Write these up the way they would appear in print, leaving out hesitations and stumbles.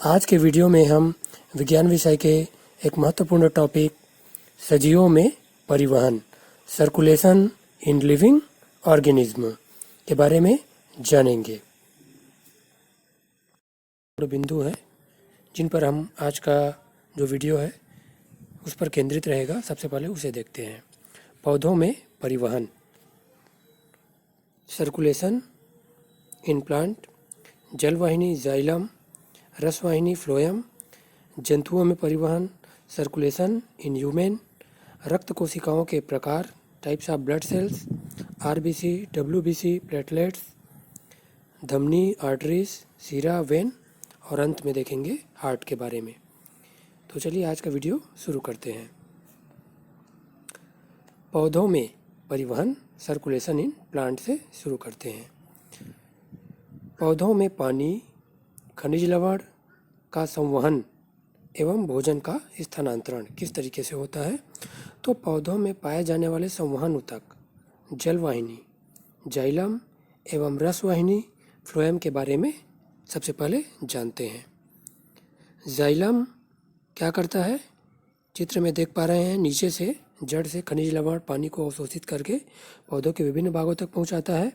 आज के वीडियो में हम विज्ञान विषय के एक महत्वपूर्ण टॉपिक सजीवों में परिवहन सर्कुलेशन इन लिविंग ऑर्गेनिज्म के बारे में जानेंगे। बिंदु है जिन पर हम आज का जो वीडियो है उस पर केंद्रित रहेगा। सबसे पहले उसे देखते हैं। पौधों में परिवहन सर्कुलेशन इन प्लांट, जलवाहिनी जाइलम, रसवाहिनी फ्लोएम, जंतुओं में परिवहन सर्कुलेशन इन ह्यूमन, रक्त कोशिकाओं के प्रकार types of blood cells, RBC, WBC, platelets, धमनी, आर्टरीज, सीरा, वेन और अंत में देखेंगे हार्ट के बारे में। तो चलिए आज का वीडियो शुरू करते हैं। पौधों में परिवहन सर्कुलेशन इन प्लांट से शुरू करते हैं। पौधों में पानी, खनिज लवण का संवहन एवं भोजन का स्थानांतरण किस तरीके से होता है? तो पौधों में पाए जाने वाले संवहन ऊतक जलवाहिनी जाइलम एवं रसवाहिनी फ्लोएम के बारे में सबसे पहले जानते हैं। जाइलम क्या करता है? चित्र में देख पा रहे हैं, नीचे से जड़ से खनिज लवण पानी को अवशोषित करके पौधों के विभिन्न भागों तक पहुंचाता है।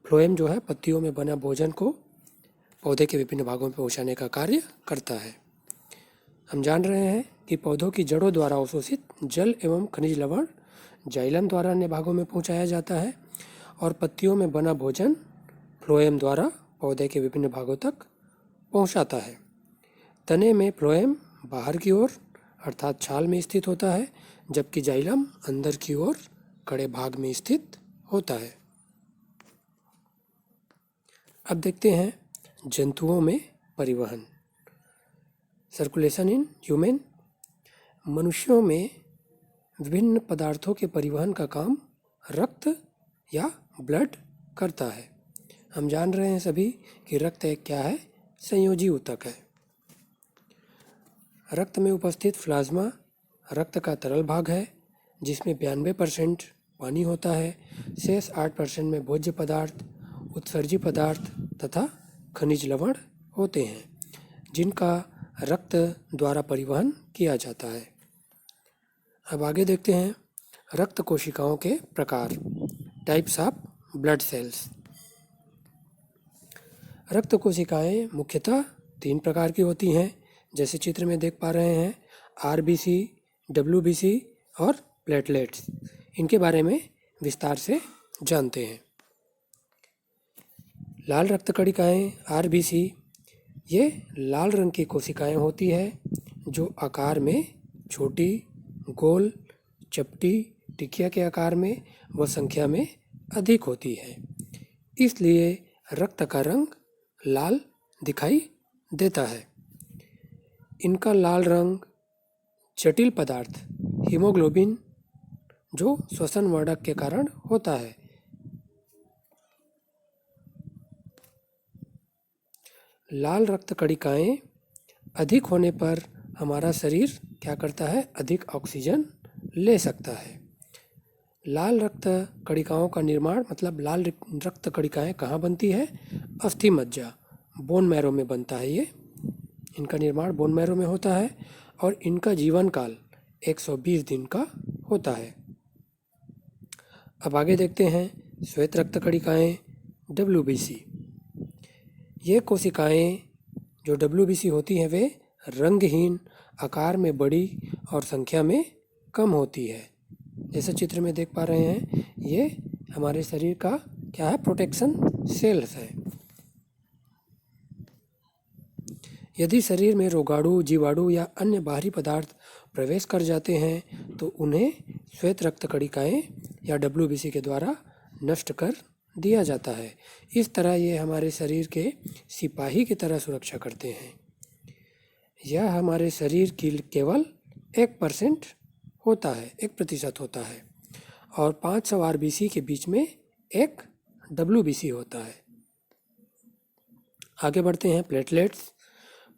फ्लोएम जो है पत्तियों में बना भोजन को पौधे के विभिन्न भागों में पहुंचाने का कार्य करता है। हम जान रहे हैं कि पौधों की जड़ों द्वारा अवशोषित जल एवं खनिज लवण जाइलम द्वारा अन्य भागों में पहुंचाया जाता है और पत्तियों में बना भोजन फ्लोएम द्वारा पौधे के विभिन्न भागों तक पहुंचाता है। तने में फ्लोएम बाहर की ओर अर्थात छाल में स्थित होता है, जबकि जाइलम अंदर की ओर कड़े भाग में स्थित होता है। अब देखते हैं जंतुओं में परिवहन सर्कुलेशन इन ह्यूमन। मनुष्यों में विभिन्न पदार्थों के परिवहन का काम रक्त या ब्लड करता है। हम जान रहे हैं सभी कि रक्त एक क्या है? संयोजी ऊतक है। रक्त में उपस्थित प्लाज्मा रक्त का तरल भाग है, जिसमें 92% पानी होता है। शेष 8% में भोज्य पदार्थ, उत्सर्जी पदार्थ तथा खनिज लवण होते हैं, जिनका रक्त द्वारा परिवहन किया जाता है। अब आगे देखते हैं रक्त कोशिकाओं के प्रकार टाइप्स ऑफ ब्लड सेल्स। रक्त कोशिकाएं मुख्यतः 3 प्रकार की होती हैं, जैसे चित्र में देख पा रहे हैं, आरबीसी, डब्ल्यूबीसी और प्लेटलेट्स। इनके बारे में विस्तार से जानते हैं। लाल रक्त कणिकाएं आरबीसी, ये लाल रंग की कोशिकाएं होती है जो आकार में छोटी, गोल, चपटी, टिकिया के आकार में व संख्या में अधिक होती है, इसलिए रक्त का रंग लाल दिखाई देता है। इनका लाल रंग जटिल पदार्थ हीमोग्लोबिन जो श्वसन वर्धक के कारण होता है। लाल रक्त कणिकाएं अधिक होने पर हमारा शरीर क्या करता है? अधिक ऑक्सीजन ले सकता है। लाल रक्त कणिकाओं का निर्माण मतलब लाल रक्त कणिकाएं कहाँ बनती है? अस्थि मज्जा बोन मैरो में बनता है। ये इनका निर्माण बोन मैरो में होता है और इनका जीवन काल 120 दिन का होता है। अब आगे देखते हैं श्वेत रक्त कणिकाएं डब्ल्यूबीसी। ये कोशिकाएं जो डब्ल्यूबीसी होती हैं वे रंगहीन, आकार में बड़ी और संख्या में कम होती है। जैसे चित्र में देख पा रहे हैं, ये हमारे शरीर का क्या है? प्रोटेक्शन सेल्स है। यदि शरीर में रोगाणु, जीवाणु या अन्य बाहरी पदार्थ प्रवेश कर जाते हैं तो उन्हें श्वेत रक्त कणिकाएं या डब्ल्यूबीसी के द्वारा नष्ट कर दिया जाता है। इस तरह ये हमारे शरीर के सिपाही की तरह सुरक्षा करते हैं। यह हमारे शरीर की केवल 1% होता है, 1% होता है और 500 आरबीसी के बीच में एक डब्ल्यूबीसी होता है। आगे बढ़ते हैं प्लेटलेट्स।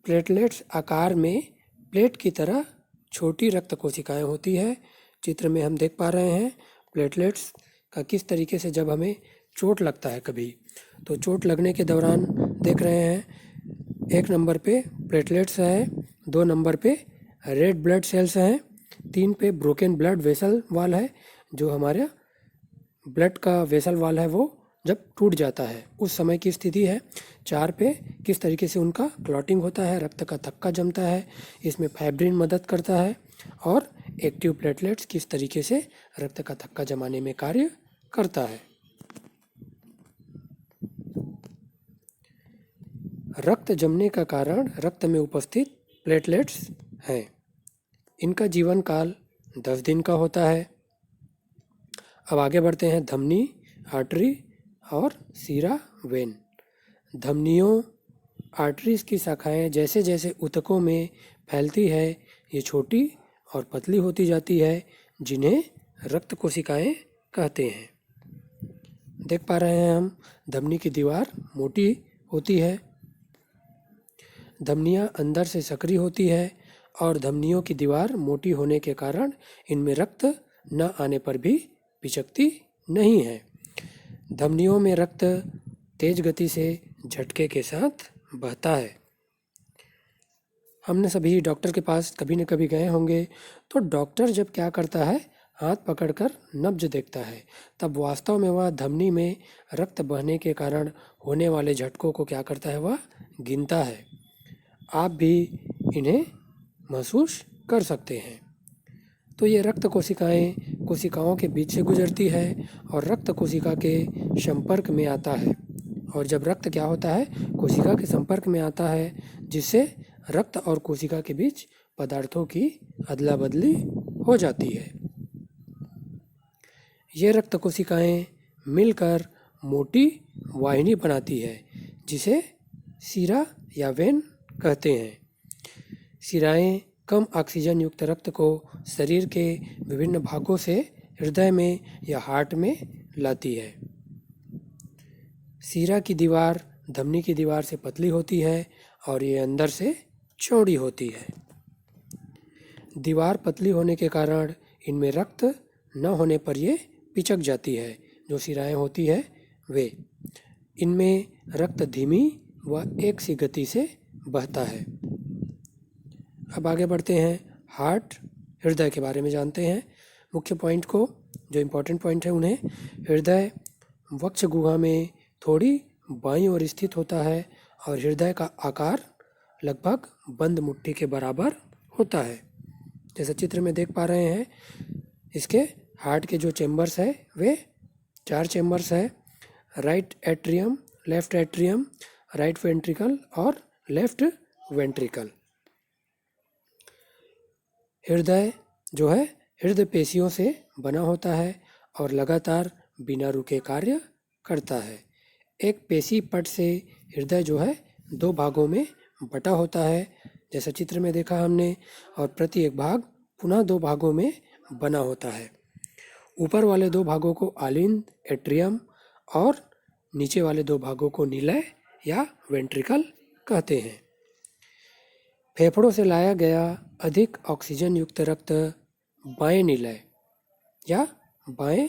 प्लेटलेट्स आकार में प्लेट की तरह छोटी रक्त कोशिकाएं होती है। चित्र में हम देख पा रहे हैं प्लेटलेट्स का किस तरीके से जब हमें चोट लगता है कभी, तो चोट लगने के दौरान देख रहे हैं 1 नंबर पे प्लेटलेट्स है, 2 नंबर पे रेड ब्लड सेल्स हैं, 3 पे ब्रोकन ब्लड वेसल वाल है, जो हमारे ब्लड का वेसल वाल है वो जब टूट जाता है उस समय की स्थिति है। 4 पे किस तरीके से उनका क्लॉटिंग होता है, रक्त का थक्का जमता है, इसमें फाइब्रिन मदद करता है। और एक्टिव प्लेटलेट्स किस तरीके से रक्त का थक्का जमाने में कार्य करता है। रक्त जमने का कारण रक्त में उपस्थित प्लेटलेट्स हैं। इनका जीवन काल 10 दिन का होता है। अब आगे बढ़ते हैं धमनी, आर्टरी और सीरा, वेन। धमनियों, आर्टरीज की शाखाएं जैसे जैसे ऊतकों में फैलती है ये छोटी और पतली होती जाती है, जिन्हें रक्त कोशिकाएं कहते हैं। देख पा रहे हैं हम, धमनी की दीवार मोटी होती है, धमनियां अंदर से सक्रिय होती है और धमनियों की दीवार मोटी होने के कारण इनमें रक्त न आने पर भी पिचकती नहीं है। धमनियों में रक्त तेज गति से झटके के साथ बहता है। हमने सभी डॉक्टर के पास कभी न कभी गए होंगे, तो डॉक्टर जब क्या करता है, हाथ पकड़कर नब्ज देखता है, तब वास्तव में वह धमनी में रक्त बहने के कारण होने वाले झटकों को क्या करता है, वह गिनता है। आप भी इन्हें महसूस कर सकते हैं। तो ये रक्त कोशिकाएं कोशिकाओं के बीच से गुजरती है और रक्त कोशिका के संपर्क में आता है। और जब रक्त क्या होता है, कोशिका के संपर्क में आता है, जिससे रक्त और कोशिका के बीच पदार्थों की अदला बदली हो जाती है। ये रक्त कोशिकाएं मिलकर मोटी वाहिनी बनाती है, जिसे सिरा या वेन कहते हैं। सिराएं कम ऑक्सीजन युक्त रक्त को शरीर के विभिन्न भागों से हृदय में या हार्ट में लाती है। सिरा की दीवार धमनी की दीवार से पतली होती है और ये अंदर से चौड़ी होती है। दीवार पतली होने के कारण इनमें रक्त न होने पर ये पिचक जाती है। जो सिराएं होती है वे, इनमें रक्त धीमी व एक सी गति से बहता है। अब आगे बढ़ते हैं, हार्ट, हृदय के बारे में जानते हैं। मुख्य पॉइंट को, जो इम्पोर्टेंट पॉइंट है उन्हें, हृदय वक्ष गुहा में थोड़ी बाईं ओर स्थित होता है और हृदय का आकार लगभग बंद मुट्ठी के बराबर होता है। जैसा चित्र में देख पा रहे हैं, इसके हार्ट के जो चेम्बर्स है वे 4 चेम्बर्स है, right atrium, left atrium, right ventricle और लेफ्ट वेंट्रिकल। हृदय जो है हृदय पेशियों से बना होता है और लगातार बिना रुके कार्य करता है। एक पेशी पट से हृदय जो है 2 भागों में बटा होता है, जैसा चित्र में देखा हमने, और प्रत्येक भाग पुनः 2 भागों में बना होता है। ऊपर वाले 2 भागों को आलिंद, एट्रियम, और नीचे वाले 2 भागों को निलय या वेंट्रिकल कहते हैं। फेफड़ों से लाया गया अधिक ऑक्सीजन युक्त रक्त बाएं निलय या बाएं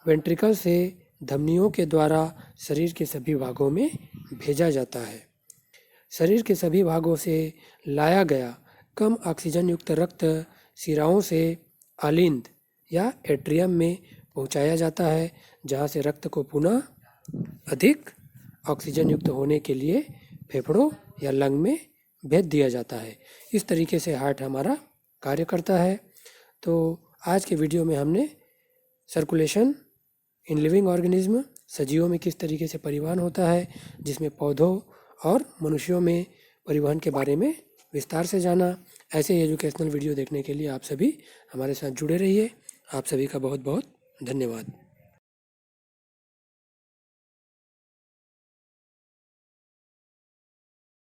वेंट्रिकल से धमनियों के द्वारा शरीर के सभी भागों में भेजा जाता है। शरीर के सभी भागों से लाया गया कम ऑक्सीजन युक्त रक्त सिराओं से आलिंद या एट्रियम में पहुंचाया जाता है, जहां से रक्त को पुनः अधिक ऑक्सीजन युक्त होने के लिए फेफड़ों या लंग में भेज दिया जाता है। इस तरीके से हार्ट हमारा कार्य करता है। तो आज के वीडियो में हमने सर्कुलेशन इन लिविंग ऑर्गेनिज्म, सजीवों में किस तरीके से परिवहन होता है, जिसमें पौधों और मनुष्यों में परिवहन के बारे में विस्तार से जाना। ऐसे ही एजुकेशनल वीडियो देखने के लिए आप सभी हमारे साथ जुड़े रहिए। आप सभी का बहुत बहुत धन्यवाद।